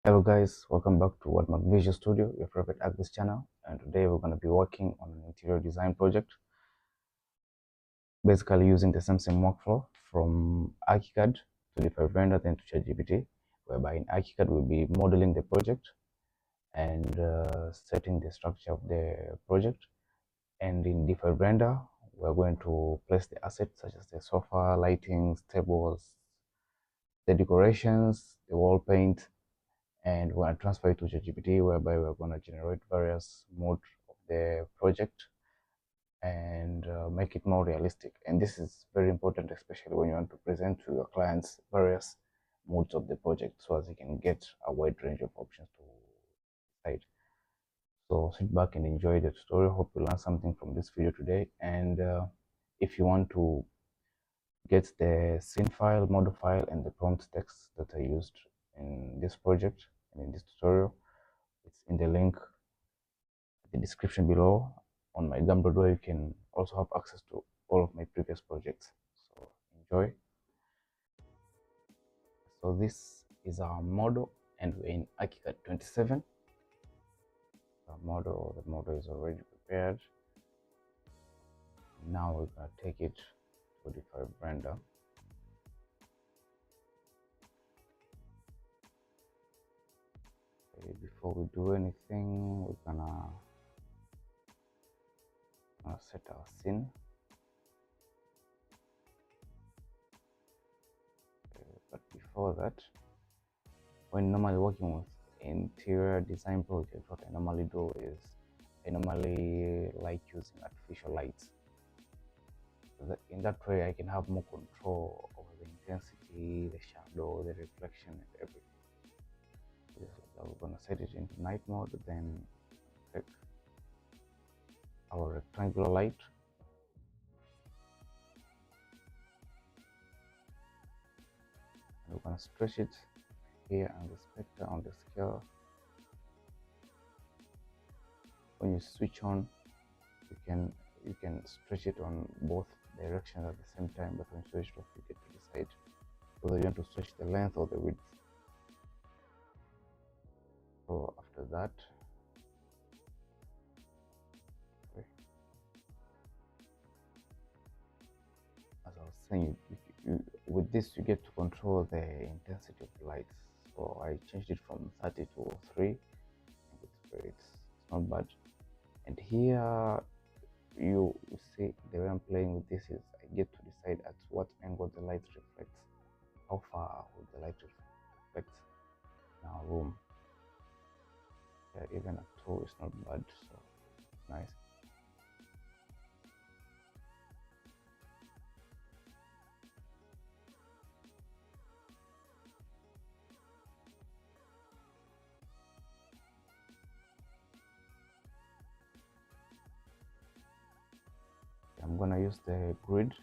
Hello guys, welcome back to Visual Studio, your favorite ArchViz channel, and today we're going to be working on an interior design project, basically using the same workflow from ArchiCAD to D5 Render then to ChatGPT, whereby in ArchiCAD we'll be modeling the project and setting the structure of the project, and in D5 Render we're going to place the assets such as the sofa, lighting, tables, the decorations, the wall paint, and we're going to transfer it to ChatGPT, whereby we're going to generate various modes of the project and make it more realistic. And this is very important, especially when you want to present to your clients various modes of the project, so as you can get a wide range of options to decide. So sit back and enjoy the tutorial. Hope you learned something from this video today. And if you want to get the scene file, model file, and the prompt text that I used in this project and in this tutorial, it's in the link in the description below on my Gumroad, where you can also have access to all of my previous projects. So enjoy. So this is our model, and we're in ArchiCAD 27. The model is already prepared. Now we're gonna take it to D5 Render. Okay, before we do anything, we're gonna set our scene. Okay, but before that, when normally working with interior design projects, what I normally do is I normally like using artificial lights. So in that way, I can have more control over the intensity, the shadow, the reflection, and everything. So we're gonna set it into night mode, then take our rectangular light. And we're gonna stretch it here on the spectre on the scale. When you switch on, you can stretch it on both directions at the same time, but when you switch it off, you get to decide whether you want to stretch the length or the width. So after that, okay, as I was saying, with this you get to control the intensity of the lights. So I changed it from 30 to 3. It's not bad. And here you see the way I'm playing with this is I get to decide at what angle the light reflects, how far would the light reflect in our room. Yeah, even at 2 is not bad, so it's nice. I'm gonna use the grid.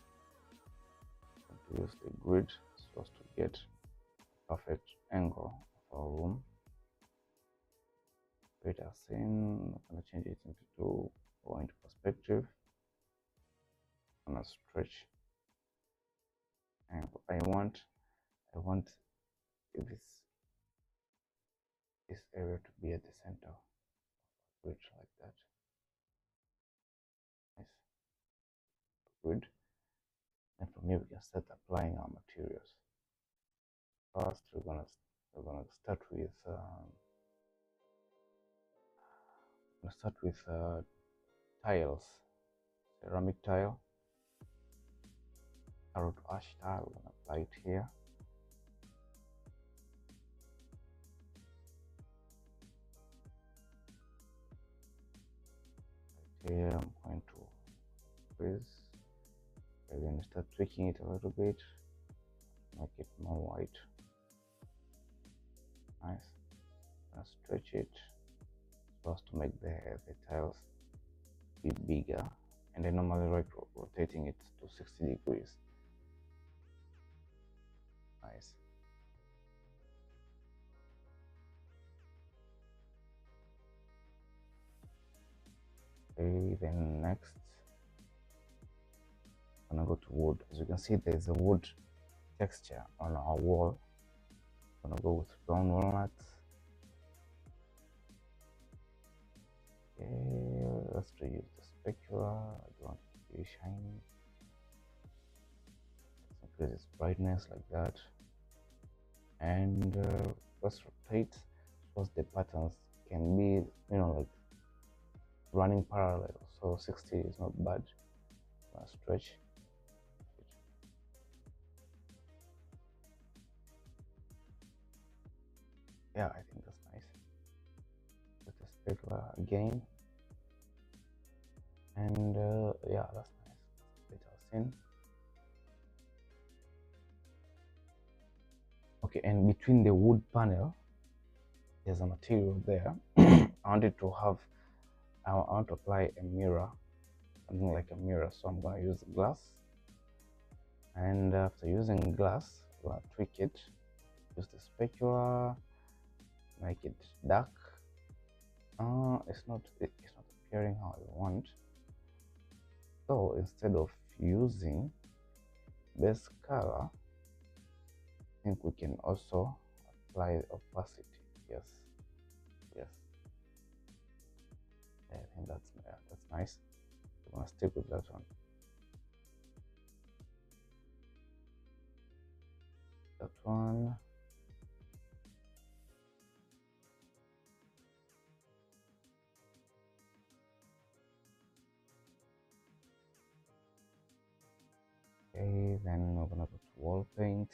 So as to get perfect angle of our room. Create a scene. I'm gonna change it into 2, go into perspective. I'm gonna stretch. And I want this area to be at the center of the grid, like that. Nice. Good. And from here we can start applying our materials. First, we're gonna start with tiles, ceramic tile, arrow to ash tile. We're gonna apply it here. Here I'm going to freeze, and then start tweaking it a little bit, make it more white. Nice. I'll stretch it so as to make the tiles be bigger, and I normally like rotating it to 60 degrees. Nice. Okay, then next I'm gonna go to wood. As you can see, there's a wood texture on our wall. I'm gonna go with brown walnut, let's reuse the specula. I don't want it to be shiny. Let's increase its brightness like that, and let's rotate so the patterns can be, like running parallel. So 60 is not bad. Stretch. Yeah, I think that's nice. With the specula again, and yeah, that's nice. Let us in. Okay, and between the wood panel, there's a material there. I wanted to have, I want to apply a mirror, something like a mirror. So I'm going to use glass, and after using glass, I'm going to tweak it. Use the specula, make it dark. It's not appearing how I want. So instead of using base color, I think we can also apply opacity. Yes. I think that's nice. I'm gonna stick with that one. That one. Okay, then we're gonna go to wall paint.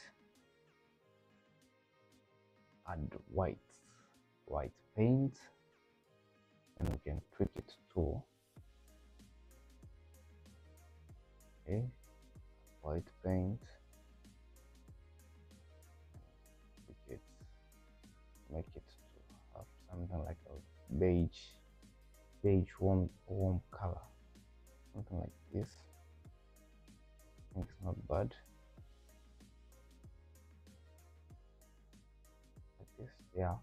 Add white paint, and we can tweak it to white paint. Tweak it, make it to have something like a beige warm color, something like this. I think it's not bad. Like this, yeah.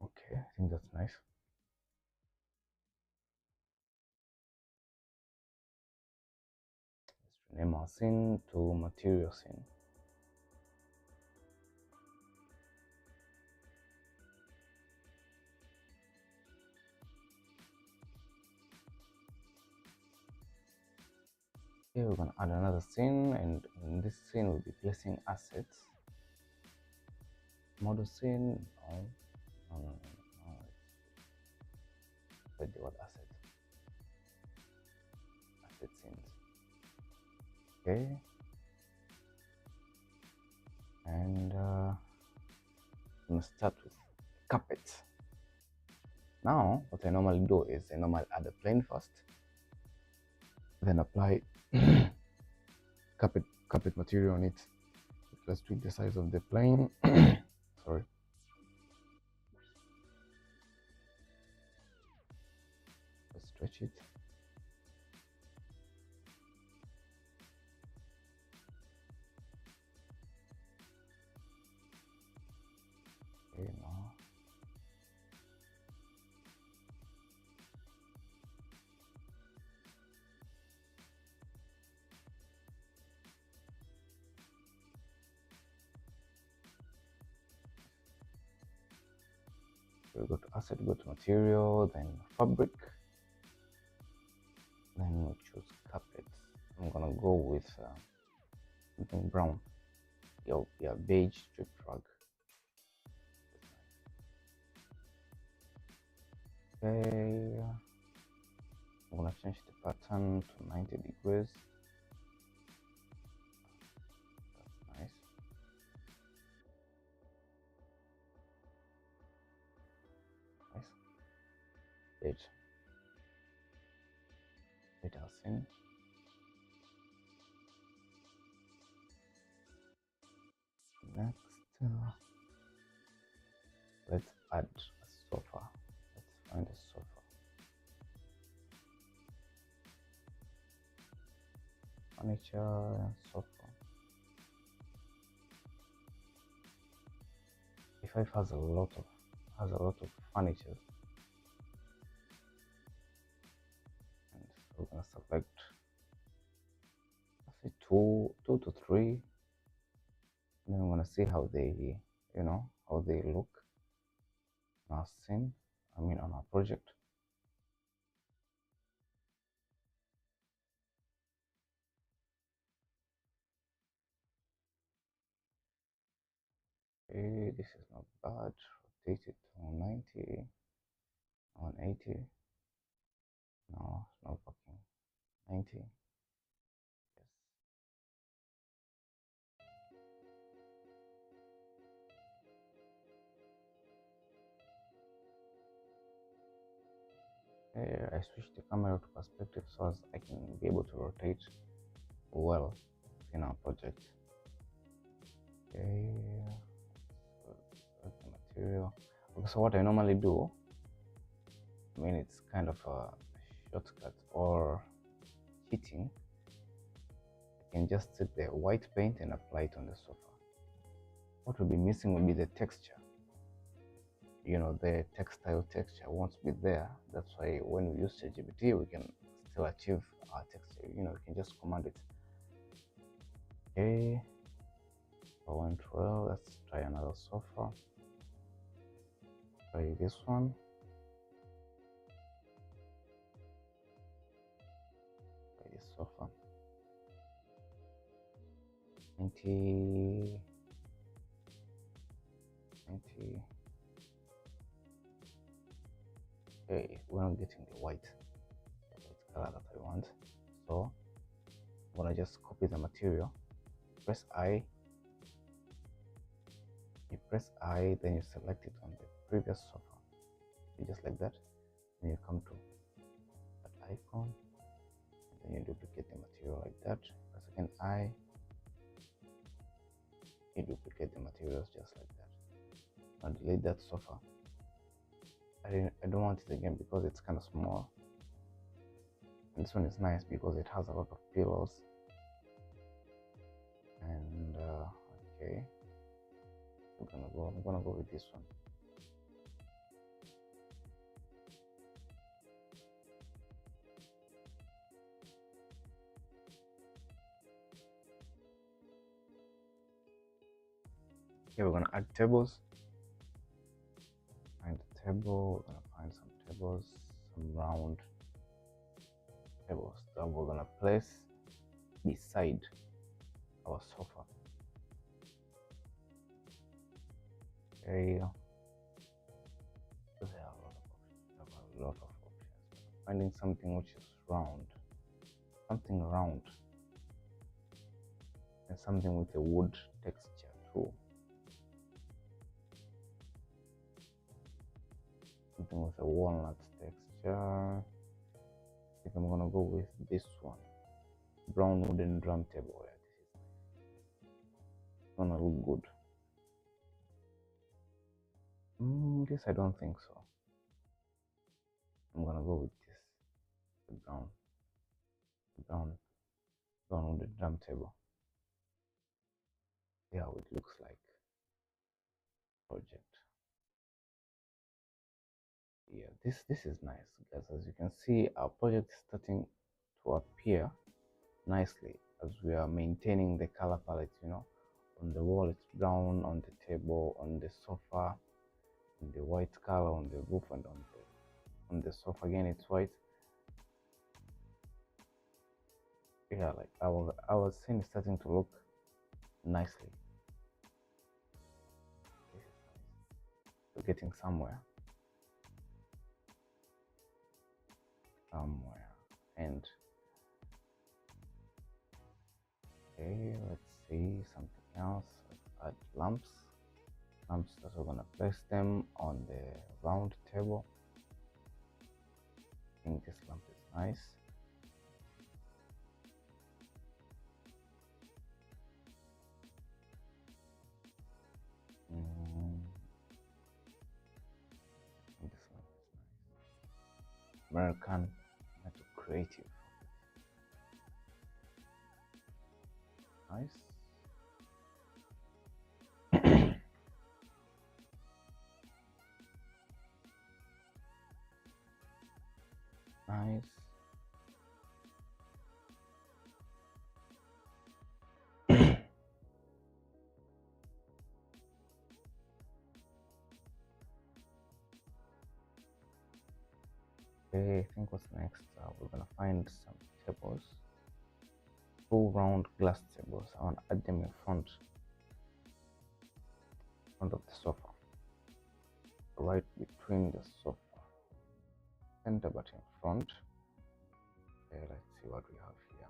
Okay, I think that's nice. Let's rename our scene to material scene. Here we're going to add another scene, and in this scene we'll be placing assets. Model scene, no. Wait, what asset scenes? Okay, and I'm gonna start with carpet. Now what I normally do is I normally add a plane first, then apply carpet material on it. Let's tweak the size of the plane. Sorry. Let's stretch it. Okay, now. We go to asset, go to material, then fabric, then we choose carpet. I'm gonna go with something brown. Yeah, beige strip rug. Okay, I'm gonna change the pattern to 90 degrees. That's nice. Beige. Let us in. Next, let's add a sofa. Let's find a sofa. Furniture and sofa. D5 has a lot of furniture. And so we're gonna select two to three. And then I'm gonna see how they, how they look on our scene. I mean, on our project. Okay, this is not bad. Rotate it to 90, 180. No, it's not working. 90. Yes. Okay, I switched the camera to perspective so as I can be able to rotate well in our project. Okay, so the material. Okay, so what I normally do, I mean, it's kind of a shortcut or cheating. I can just take the white paint and apply it on the sofa. What will be missing will be the texture. The textile texture won't be there. That's why when we use ChatGPT, we can still achieve our texture. We can just command it. Okay, for 112, let's try another sofa. Try this one. Try this sofa. 90. Okay, we're not getting the white color that I want. So I'm gonna just copy the material. Press I. You press I, then you select it on the previous sofa. Just like that. Then you come to that icon. And then you duplicate the material like that. Press again I. You duplicate the materials just like that. Now delete that sofa. I don't want it again because it's kind of small. And this one is nice because it has a lot of pillows. And okay, I'm gonna go with this one. Okay, we're gonna add tables. Find a table. We're gonna find some tables, some round tables that we're gonna place beside our sofa. Okay, there are a lot of options. Finding something which is round, something round, and something with a wood texture too. Something with a walnut texture. I think I'm gonna go with this one. Brown wooden drum table. Yeah, this is gonna look good. This I don't think so. I'm gonna go with this. The brown wooden drum table. Yeah, it looks like project. Yeah, this is nice, guys. As you can see, our project is starting to appear nicely as we are maintaining the color palette. On the wall it's brown, on the table, on the sofa, on the white color, on the roof, and on the sofa again it's white. Yeah, like our scene is starting to look nicely. This is nice. We're getting somewhere. And okay, let's see something else. Let's add lamps that we're gonna place them on the round table. I think this lamp is nice. This lamp is nice. American Metal Creative. Nice. Nice. Okay, I think what's next? We're gonna find some tables, two round glass tables. I want to add them in front of the sofa, right between the sofa, center but in front. Okay, let's see what we have here.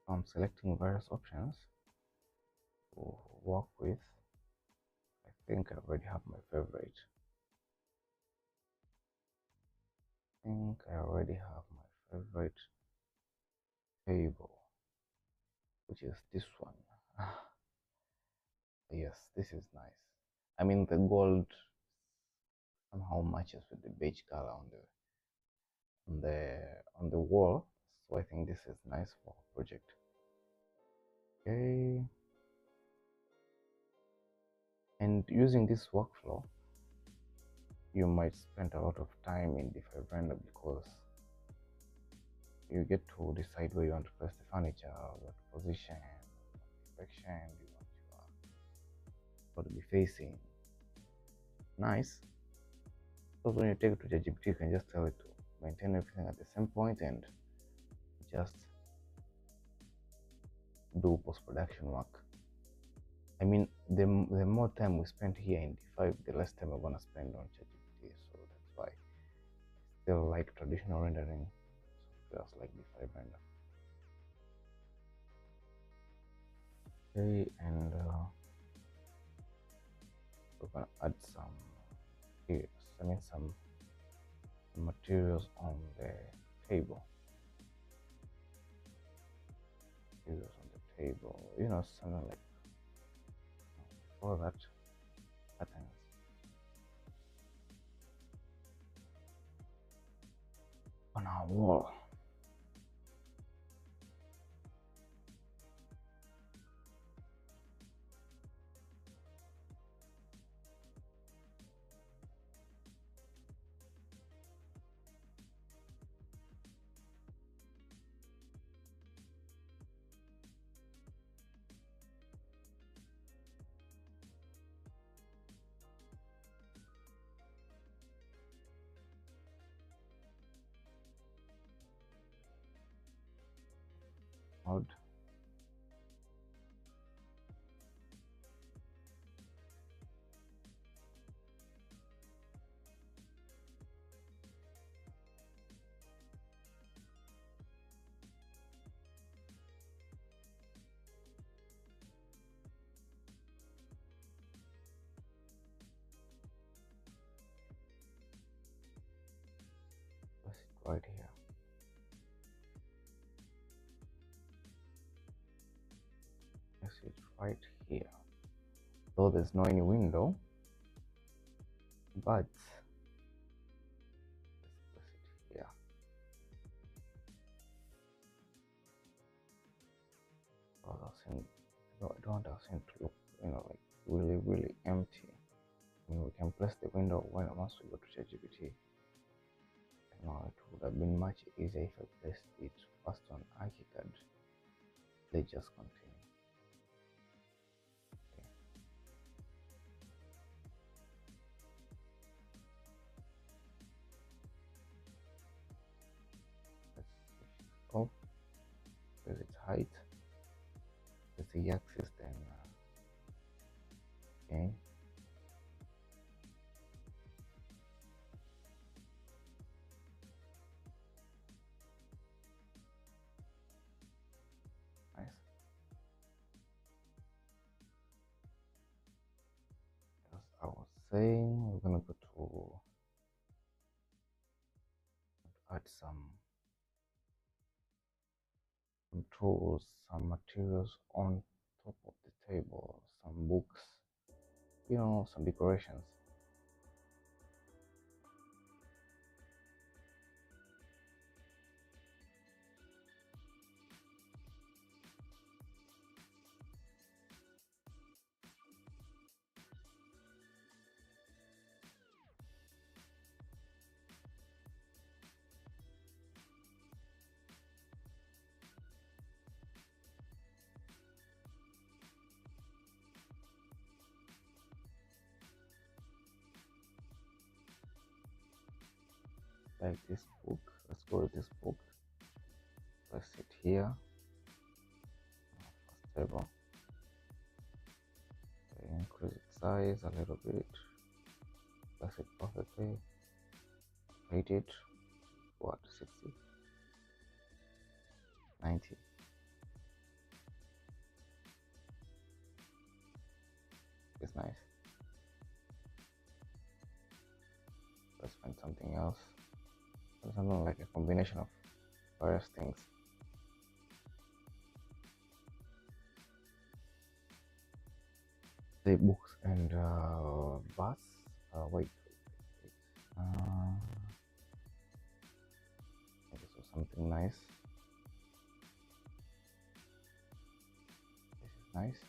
I'm selecting various options to work with. I think I already have my favorite. Table, which is this one. Yes, this is nice. I mean, the gold somehow matches with the beige color on the wall, so I think this is nice for a project. Okay, and using this workflow, you might spend a lot of time in D5 Render because you get to decide where you want to place the furniture, what position, what direction you want to be facing. Nice. Because when you take it to ChatGPT, you can just tell it to maintain everything at the same point and just do post-production work. I mean, the more time we spend here in D5, the less time we're gonna spend on ChatGPT. So that's why I still like traditional rendering softwares like D5 Render. Okay, and we're gonna add some materials on the table. You know, something like for that patterns. On our wall. Mode. Place it right here. Place it right here. Though there's no any window, but let's place it here. I don't want our scene to look, like really empty. I mean, we can place the window once we go to ChatGPT. It would have been much easier if I placed it first on ArchiCAD. Let's just continue. Okay. Let's switch it off. There's its height. There's the axis then. Okay. Nice. As I was saying, we're gonna go to add some tools, some materials on top of the table, some books, some decorations. like this book. Let's go with this book. Place it here. First table. Increase its size a little bit. Place it perfectly. Rate it. What? 60? 90? It's nice. Let's find something else. Something like a combination of various things. The books and verse. Wait. Okay, so something nice. This is nice.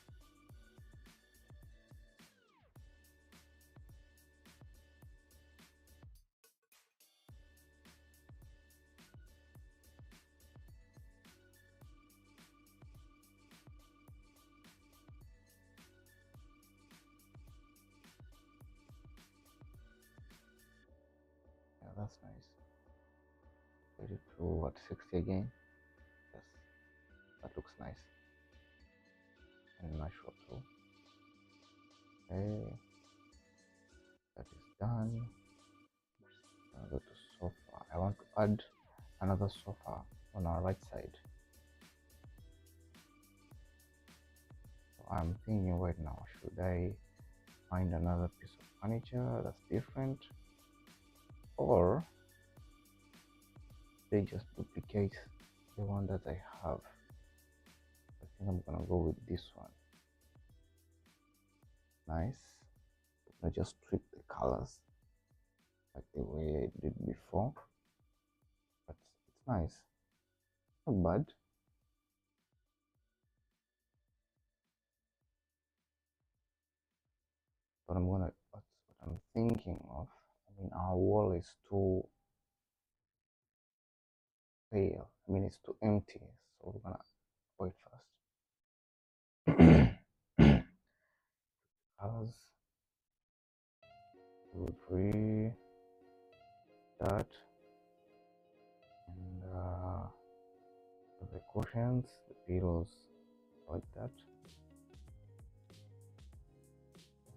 Yeah, that's nice. Set it to what, 60 again? Yes, that looks nice. And natural too. Okay, that is done. I'll go to sofa. I want to add another sofa on our right side. So I'm thinking right now, should I find another piece of furniture that's different, or they just duplicate the one that I have? I think I'm gonna go with this one. Nice. I just tweak the colors like the way I did before, but it's nice, not bad. But what I'm thinking of, I mean, our wall is too pale. I mean, it's too empty, so we're gonna wait first. Colors, 2, 3, that, and the cushions, the pillows, like that.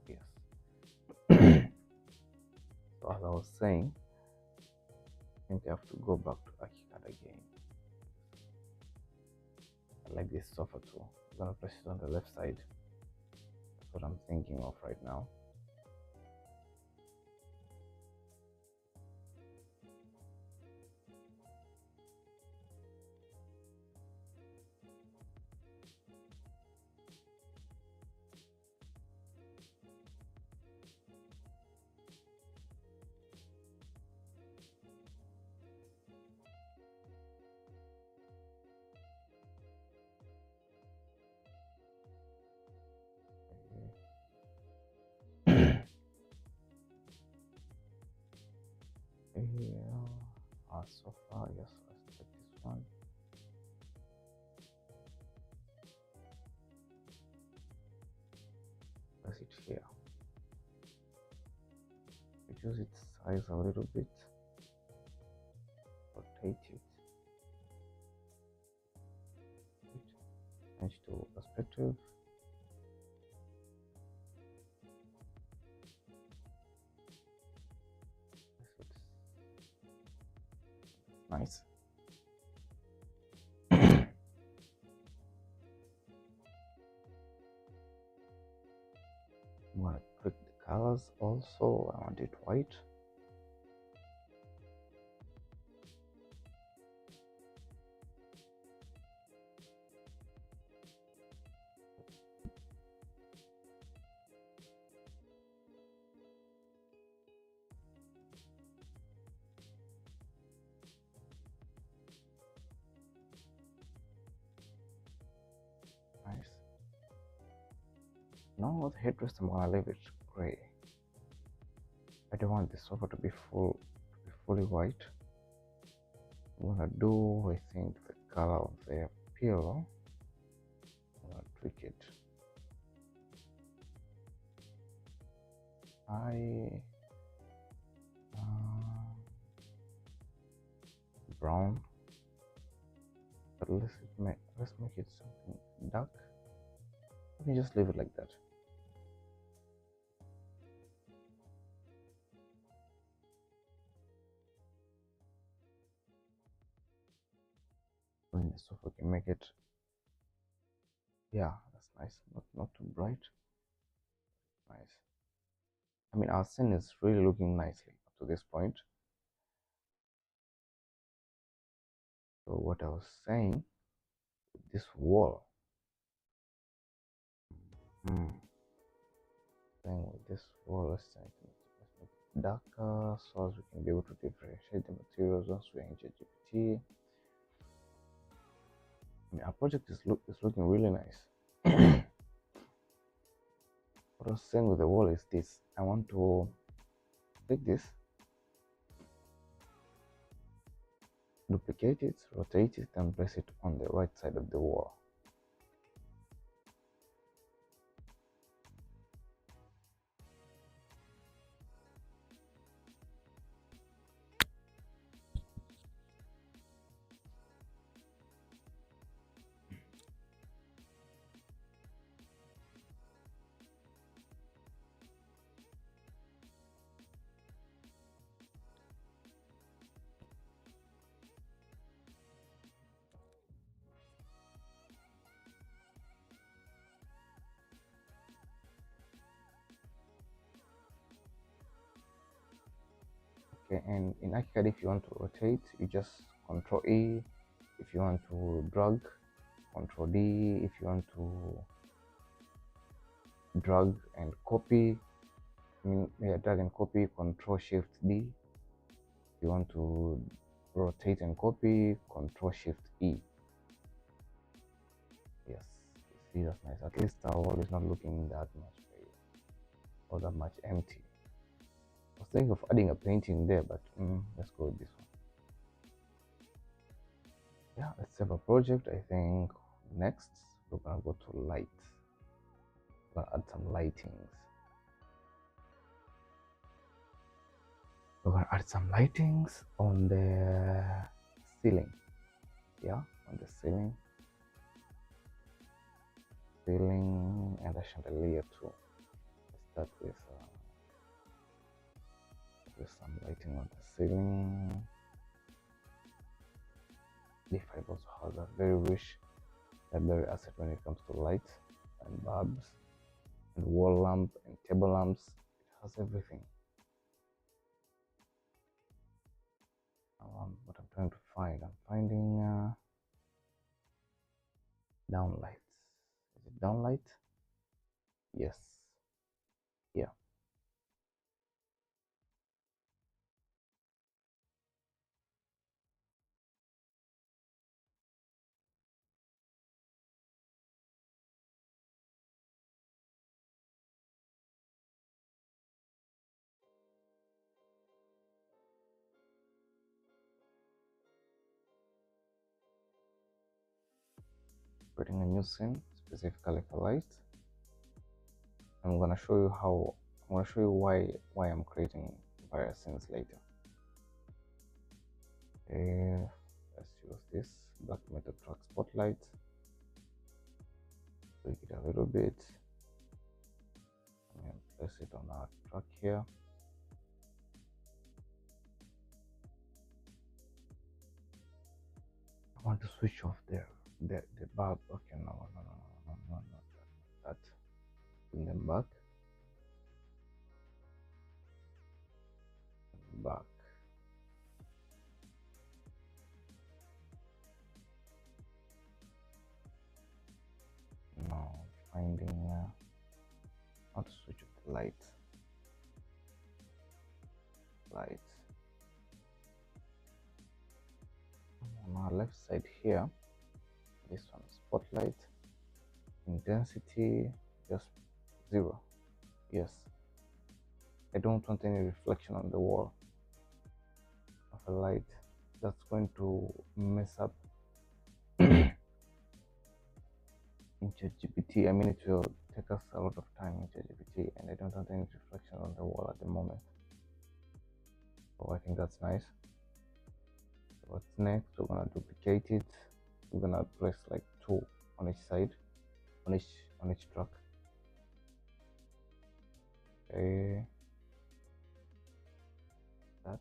Yes. So as I was saying, I think I have to go back to ArchiCAD again. I like this sofa too. I'm gonna press it on the left side. That's what I'm thinking of right now. Here, so far, yes, let's take this one. Place it here. Reduce its size a little bit. Rotate it. Change to perspective. Nice. I'm gonna click the colors also. I want it white. Nice. Now the headrest, I'm gonna leave it gray. I don't want the sofa to be fully white. I'm gonna do, I think, the color of the pillow. I'm gonna tweak it. brown, but let's make it something dark. Let me just leave it like that. So we can make it, yeah, that's nice. Not too bright. Nice. I mean, our scene is really looking nicely up to this point. So what I was saying, this wall, saying with this wall, let's make it darker so as we can be able to differentiate the materials once we're in ChatGPT. I mean, our project is looking really nice. What I was saying with the wall is this: I want to take this, duplicate it, rotate it, and place it on the right side of the wall. Okay, and in ArchiCAD, if you want to rotate, you just Control E. If you want to drag, Control D. If you want to drag and copy, drag and copy, Control Shift D. If you want to rotate and copy, Control Shift E. Yes, see, that's nice. At least our wall is not looking that much or that much empty. I was thinking of adding a painting there, but let's go with this one. Yeah, let's save a project. I think next we're gonna go to light. We're gonna add some lightings. We're gonna add some lightings on the ceiling. Yeah, on the ceiling. And a chandelier too. Let's start with some lighting on the ceiling. D5 also has a very rich library asset when it comes to light and bulbs and wall lamp and table lamps. It has everything. What I'm trying to find, I'm finding downlight. Is it downlight? Yes. Yeah. Creating a new scene specifically for light. I'm gonna show you why I'm creating various scenes later. Okay, let's use this black metal track spotlight. Tweak it a little bit and place it on our track here. I want to switch off the bulb. Okay, no, not that. Bring them back. Now finding how to switch off the light. On our left side here, this one, spotlight intensity just 0. Yes, I don't want any reflection on the wall of a light. That's going to mess up in ChatGPT. I mean, it will take us a lot of time in ChatGPT, and I don't want any reflection on the wall at the moment. So I think that's nice. What's next? We're gonna duplicate it. We're gonna place like 2 on each side, on each track. Okay, that.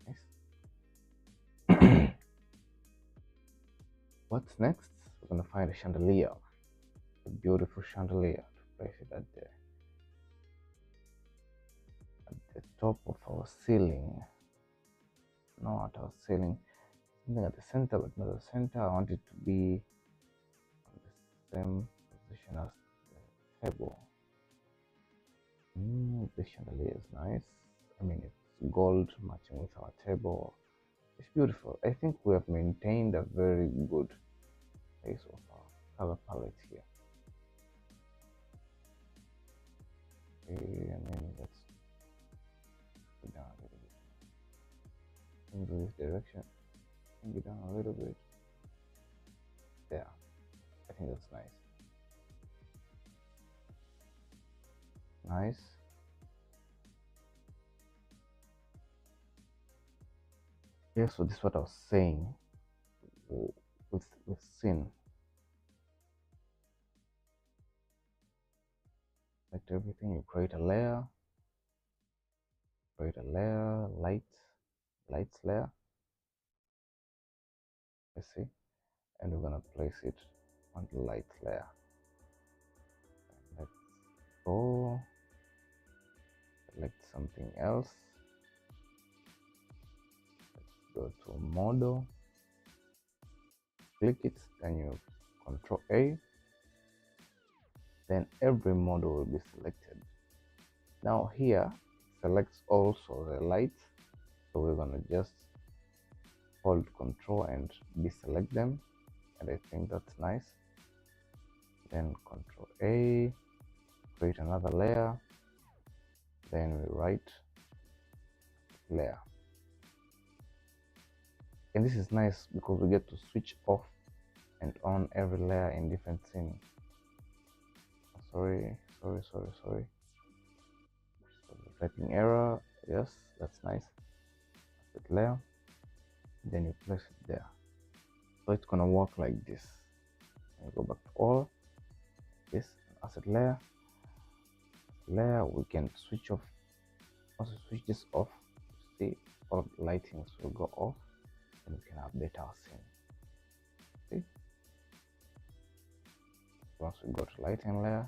Nice. What's next? We're gonna find a chandelier, a beautiful chandelier to place it at the top of our ceiling. No, at our ceiling, something at the center, but not the center. I want it to be on the same position as the table. The chandelier is nice. I mean, it's gold matching with our table. It's beautiful. I think we have maintained a very good place of our color palette here. Okay, and then let's go down a little bit. In this direction. Bring it down a little bit. There. I think that's nice. Nice. Yeah, so this is what I was saying with sin. Select everything, you create a layer, lights layer. Let's see. And we're gonna place it on the light layer. Let's go select something else. Let's go to model, click it, then you Control A, then every model will be selected. Now here selects also the light, so we're gonna just hold Control and deselect them, and I think that's nice. Then Control A, create another layer, then we write layer. And this is nice because we get to switch off and on every layer in different scene. Sorry. Typing error. Yes, that's nice. Asset layer. Then you place it there. So it's gonna work like this. And go back to all. This asset layer. We can switch off. Also switch this off. See, all of the lightings will go off, and we can update our scene. See? Once we go to lighting layer,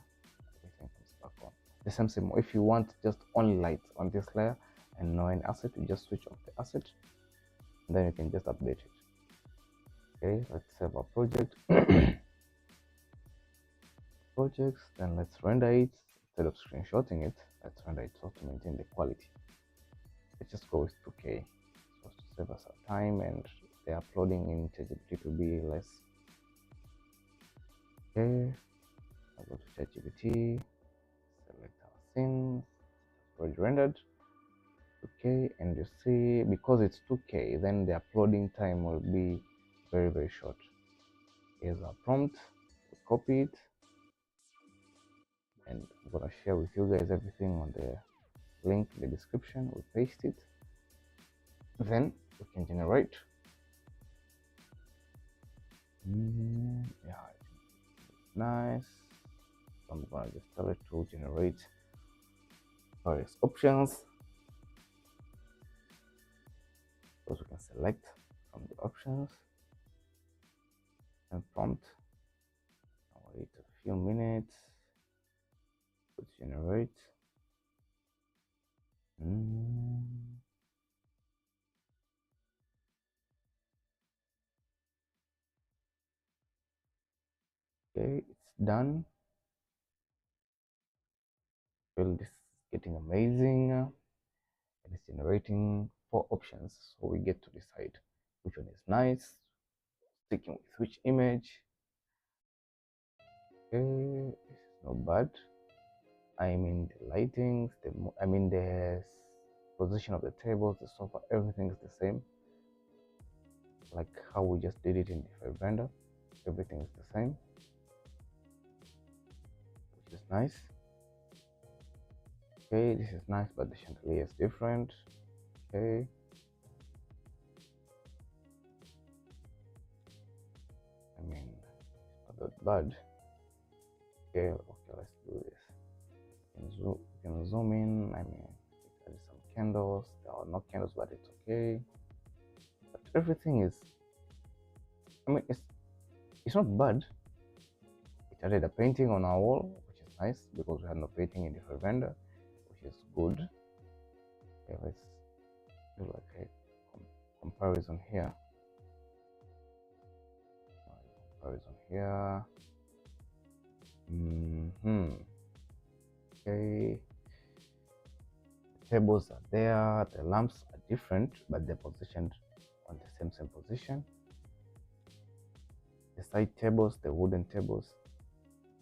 everything comes back on. The same. If you want just only lights on this layer and no any asset, you just switch off the asset, and then you can just update it. Okay, let's save our project. Projects, then let's render it. Instead of screenshotting it, let's render it so to maintain the quality. Let's just go with 2K, so to save us our time and the uploading in ChatGPT to be less. Okay, I'll go to ChatGPT, select our scene, already rendered. 2K, and you see, because it's 2K, then the uploading time will be very short. Here's our prompt. We copy it, and I'm gonna share with you guys everything on the link in the description. We paste it, then we can generate. Yeah, nice. So I'm gonna just tell it to generate various options. So we can select from the options and prompt. I'll wait a few minutes to generate. Okay, it's done. Well, this is getting amazing, and it's generating 4 options, so we get to decide which one is nice, sticking with which image. Okay, this is not bad. I mean the lightings, the position of the tables, the sofa, everything is the same. Like how we just did it in D5 Render, everything is the same, which is nice. Okay, this is nice, but the chandelier is different. Okay. I mean, it's not that bad. Okay, let's do this. You can zoom in. I mean, there is some candles. There are no candles, but it's okay. But everything is, I mean, it's not bad. It added a painting on our wall, which is nice because we had no painting in the render, which is good. Okay, let's do like a comparison here. Comparison here. Okay. Tables are there, the lamps are different, but they're positioned on the same position. The side tables, the wooden tables,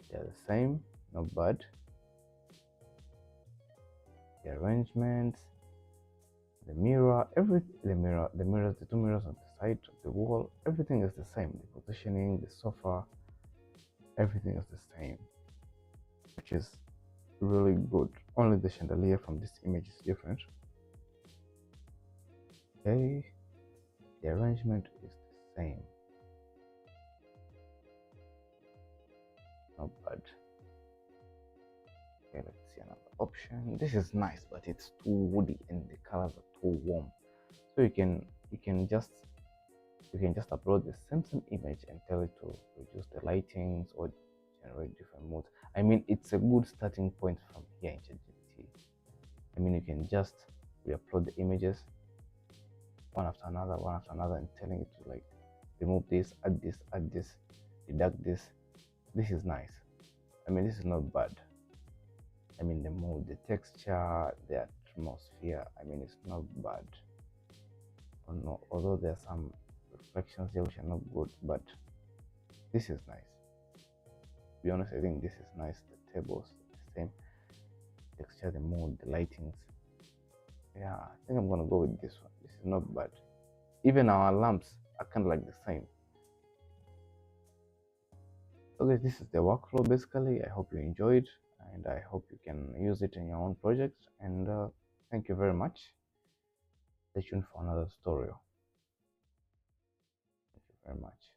they're the same, not bad. The arrangements, the mirror, the mirrors, the two mirrors on the side of the wall, everything is the same. The positioning, the sofa, everything is the same, which is really good. Only the chandelier from this image is different. Okay, the arrangement is the same, not bad. Okay, let's see another option. This is nice, but it's too woody and the colors are too warm. So you can just upload the same image and tell it to reduce the lightings or generate different modes. I mean, it's a good starting point from here in ChatGPT. I mean, you can just re-upload the images one after another, and telling it to like remove this, add this, deduct this. This is nice. I mean, this is not bad. I mean, the mood, the texture, the atmosphere, I mean, it's not bad. Or no, although there are some reflections here which are not good, but this is nice. To be honest, I think this is nice. The tables, the same texture, the mood, the lightings. Yeah, I think I'm gonna go with this one. This is not bad. Even our lamps are kind of like the same. Okay, this is the workflow basically. I hope you enjoyed, and I hope you can use it in your own projects. And thank you very much. Stay tuned for another tutorial. Thank you very much.